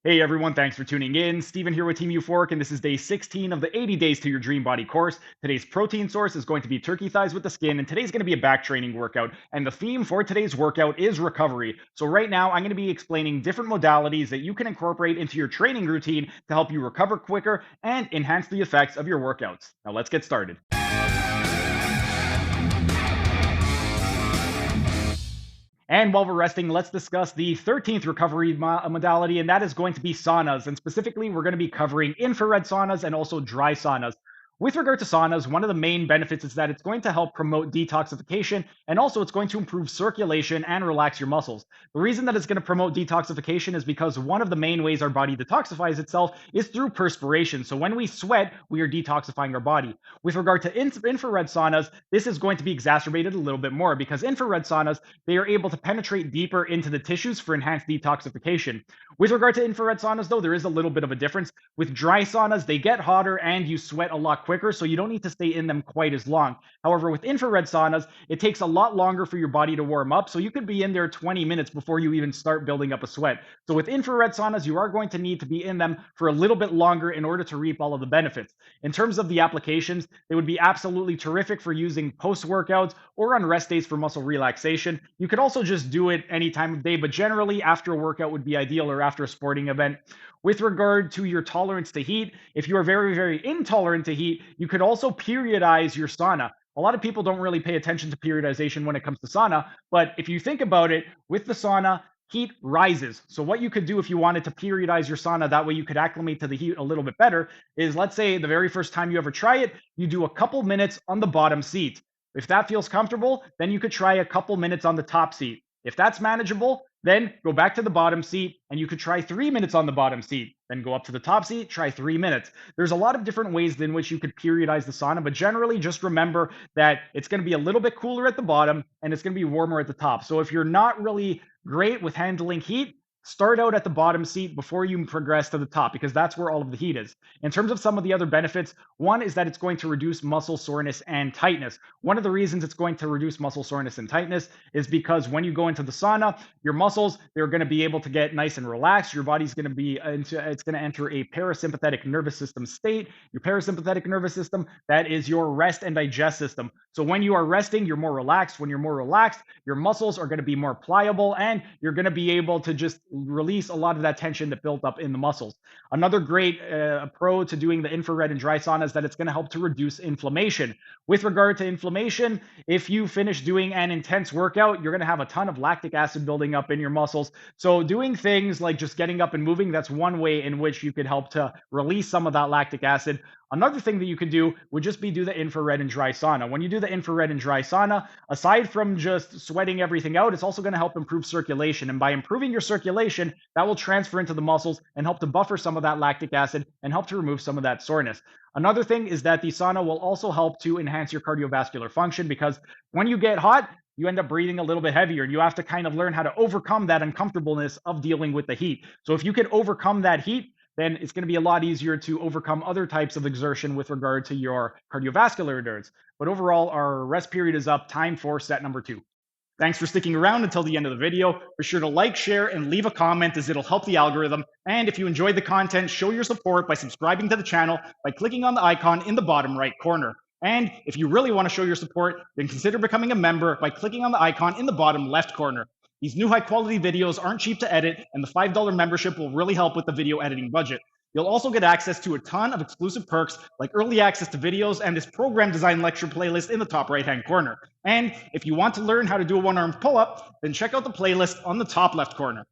Hey everyone, thanks for tuning in. Steven here with Team Euphoric, and this is day 16 of the 80 Days to Your Dream Body course. Today's protein source is going to be turkey thighs with the skin, and today's going to be a back training workout. And the theme for today's workout is recovery. So, right now, I'm going to be explaining different modalities that you can incorporate into your training routine to help you recover quicker and enhance the effects of your workouts. Now, let's get started. And while we're resting, let's discuss the 13th recovery modality, and that is going to be saunas. And specifically, we're going to be covering infrared saunas and also dry saunas. With regard to saunas, one of the main benefits is that it's going to help promote detoxification and also it's going to improve circulation and relax your muscles. The reason that it's going to promote detoxification is because one of the main ways our body detoxifies itself is through perspiration. So when we sweat, we are detoxifying our body. With regard to infrared saunas, this is going to be exacerbated a little bit more because infrared saunas, they are able to penetrate deeper into the tissues for enhanced detoxification. With regard to infrared saunas, though, there is a little bit of a difference. With dry saunas, they get hotter and you sweat a lot quicker, so you don't need to stay in them quite as long. However, with infrared saunas, it takes a lot longer for your body to warm up, so you could be in there 20 minutes before you even start building up a sweat. So with infrared saunas, you are going to need to be in them for a little bit longer in order to reap all of the benefits. In terms of the applications, they would be absolutely terrific for using post-workouts or on rest days for muscle relaxation. You could also just do it any time of day, but generally after a workout would be ideal or after a sporting event. With regard to your tolerance to heat, if you are very, very intolerant to heat, you could also periodize your sauna. A lot of people don't really pay attention to periodization when it comes to sauna, but if you think about it, with the sauna, heat rises. So what you could do if you wanted to periodize your sauna, that way you could acclimate to the heat a little bit better, is let's say the very first time you ever try it, you do a couple minutes on the bottom seat. If that feels comfortable, then you could try a couple minutes on the top seat. If that's manageable, then go back to the bottom seat and you could try 3 minutes on the bottom seat. Then go up to the top seat, try 3 minutes. There's a lot of different ways in which you could periodize the sauna, but generally just remember that it's going to be a little bit cooler at the bottom and it's going to be warmer at the top. So if you're not really great with handling heat, start out at the bottom seat before you progress to the top because that's where all of the heat is. In terms of some of the other benefits, one is that it's going to reduce muscle soreness and tightness. One of the reasons it's going to reduce muscle soreness and tightness is because when you go into the sauna, your muscles, they're going to be able to get nice and relaxed. Your body's going to be it's going to enter a parasympathetic nervous system state. Your parasympathetic nervous system, that is your rest and digest system. So when you are resting, you're more relaxed. When you're more relaxed, your muscles are going to be more pliable and you're going to be able to just release a lot of that tension that built up in the muscles. Another great pro to doing the infrared and dry sauna is that it's going to help to reduce inflammation. With regard to inflammation, if you finish doing an intense workout, you're going to have a ton of lactic acid building up in your muscles. So doing things like just getting up and moving, that's one way in which you could help to release some of that lactic acid. Another thing that you could do would just be do the infrared and dry sauna. When you do the infrared and dry sauna, aside from just sweating everything out, it's also going to help improve circulation. And by improving your circulation, that will transfer into the muscles and help to buffer some of that lactic acid and help to remove some of that soreness. Another thing is that the sauna will also help to enhance your cardiovascular function because when you get hot, you end up breathing a little bit heavier and you have to kind of learn how to overcome that uncomfortableness of dealing with the heat. So if you can overcome that heat, then it's going to be a lot easier to overcome other types of exertion with regard to your cardiovascular endurance. But overall, our rest period is up. Time for set number 2. Thanks for sticking around until the end of the video. Be sure to like, share, and leave a comment as it'll help the algorithm. And if you enjoyed the content, show your support by subscribing to the channel by clicking on the icon in the bottom right corner. And if you really want to show your support, then consider becoming a member by clicking on the icon in the bottom left corner. These new high-quality videos aren't cheap to edit, and the $5 membership will really help with the video editing budget. You'll also get access to a ton of exclusive perks like early access to videos and this program design lecture playlist in the top right-hand corner. And if you want to learn how to do a one-armed pull-up, then check out the playlist on the top left corner.